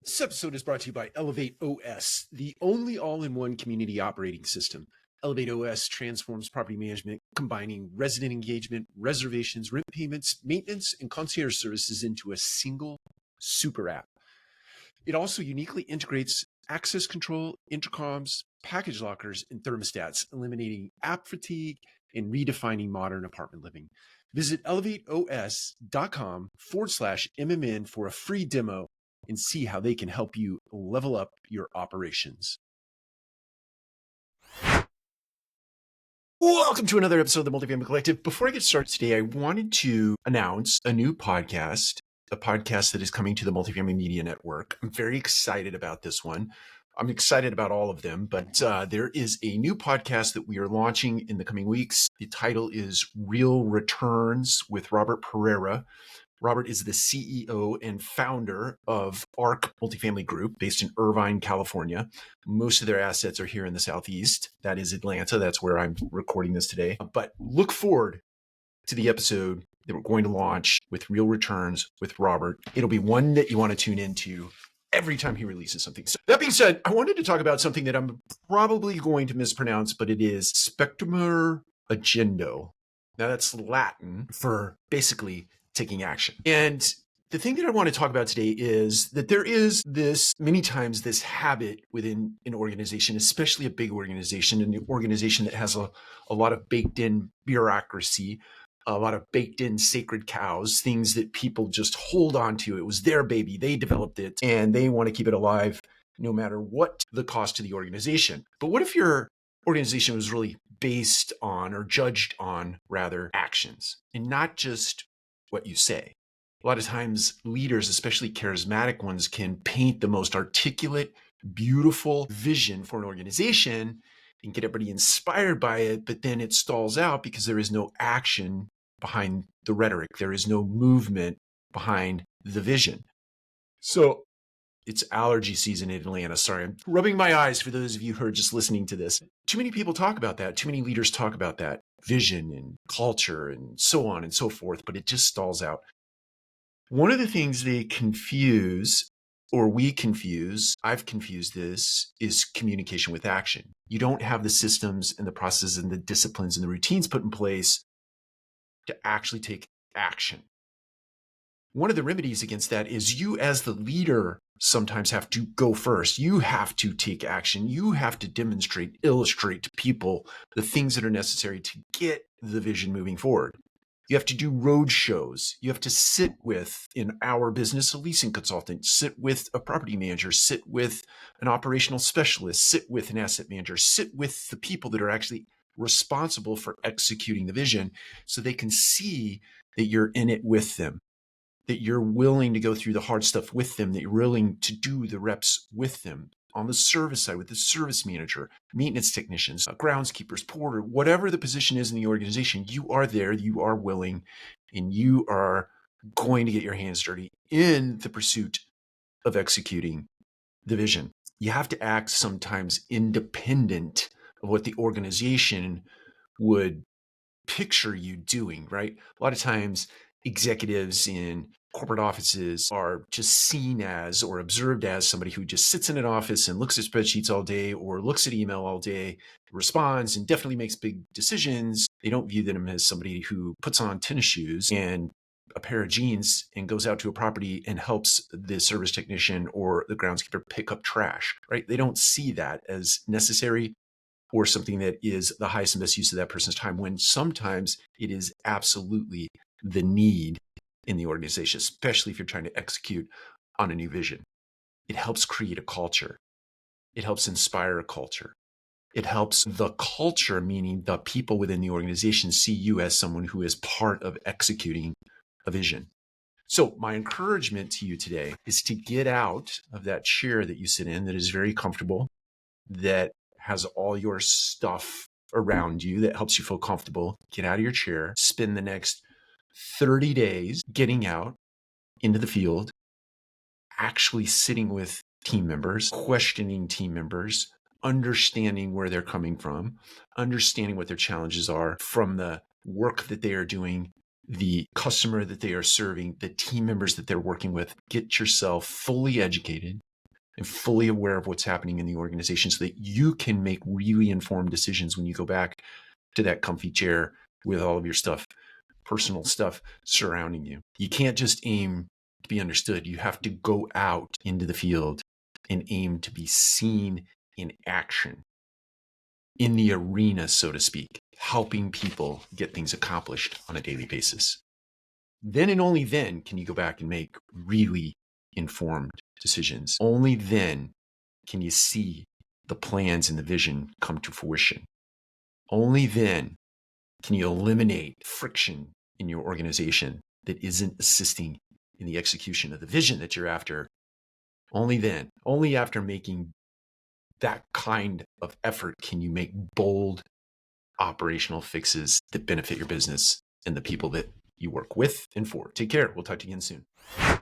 This episode is brought to you by ElevateOS, the only all-in-one community operating system. ElevateOS transforms property management, combining resident engagement, reservations, rent payments, maintenance, and concierge services into a single super app. It also uniquely integrates access control, intercoms, package lockers, and thermostats, eliminating app fatigue and redefining modern apartment living. Visit elevateos.com/MMN for a free demo and see how they can help you level up your operations. Welcome to another episode of the Multifamily Collective. Before I get started today, I wanted to announce a new podcast, a podcast that is coming to the Multifamily Media Network. I'm very excited about this one. I'm excited about all of them, but there is a new podcast that we are launching in the coming weeks. The title is Real Returns with Robert Pereira. Robert is the CEO and founder of ARC Multifamily Group based in Irvine, California. Most of their assets are here in the Southeast. That is Atlanta. That's where I'm recording this today. But look forward to the episode that we're going to launch with Real Returns with Robert. It'll be one that you want to tune into every time he releases something. So that being said, I wanted to talk about something that I'm probably going to mispronounce, but it is Spectrumer Agendo. Now that's Latin for basically taking action. And the thing that I want to talk about today is that there is many times this habit within an organization, especially a big organization, an organization that has a lot of baked in bureaucracy, a lot of baked in sacred cows, things that people just hold on to. It was their baby. They developed it and they want to keep it alive no matter what the cost to the organization. But what if your organization was really based on or judged on rather actions and not just what you say? A lot of times leaders, especially charismatic ones, can paint the most articulate, beautiful vision for an organization and get everybody inspired by it, but then it stalls out because there is no action behind the rhetoric. There is no movement behind the vision. So it's allergy season in Atlanta. Sorry, I'm rubbing my eyes for those of you who are just listening to this. Too many people talk about that. Too many leaders talk about that vision and culture and so on and so forth, but it just stalls out. One of the things they confuse, or we confuse, I've confused this, is communication with action. You don't have the systems and the processes and the disciplines and the routines put in place to actually take action. One of the remedies against that is you as the leader sometimes have to go first. You have to take action. You have to demonstrate, illustrate to people the things that are necessary to get the vision moving forward. You have to do road shows. You have to sit with, in our business, a leasing consultant, sit with a property manager, sit with an operational specialist, sit with an asset manager, sit with the people that are actually responsible for executing the vision so they can see that you're in it with them, that you're willing to go through the hard stuff with them, that you're willing to do the reps with them. On the service side, with the service manager, maintenance technicians, groundskeepers, porter, whatever the position is in the organization, you are there, you are willing, and you are going to get your hands dirty in the pursuit of executing the vision. You have to act sometimes independent of what the organization would picture you doing, right? A lot of times executives in corporate offices are just seen as or observed as somebody who just sits in an office and looks at spreadsheets all day or looks at email all day, responds and definitely makes big decisions. They don't view them as somebody who puts on tennis shoes and a pair of jeans and goes out to a property and helps the service technician or the groundskeeper pick up trash, right? They don't see that as necessary or something that is the highest and best use of that person's time, when sometimes it is absolutely the need in the organization, especially if you're trying to execute on a new vision. It helps create a culture. It helps inspire a culture. It helps the culture, meaning the people within the organization, see you as someone who is part of executing a vision. So my encouragement to you today is to get out of that chair that you sit in that is very comfortable, that has all your stuff around you, that helps you feel comfortable. Get out of your chair, spend the next 30 days getting out into the field, actually sitting with team members, questioning team members, understanding where they're coming from, understanding what their challenges are from the work that they are doing, the customer that they are serving, the team members that they're working with. Get yourself fully educated, and fully aware of what's happening in the organization so that you can make really informed decisions when you go back to that comfy chair with all of your stuff, personal stuff surrounding you. You can't just aim to be understood. You have to go out into the field and aim to be seen in action, in the arena, so to speak, helping people get things accomplished on a daily basis. Then and only then can you go back and make really informed decisions. Only then can you see the plans and the vision come to fruition. Only then can you eliminate friction in your organization that isn't assisting in the execution of the vision that you're after. Only then, only after making that kind of effort can you make bold operational fixes that benefit your business and the people that you work with and for. Take care. We'll talk to you again soon.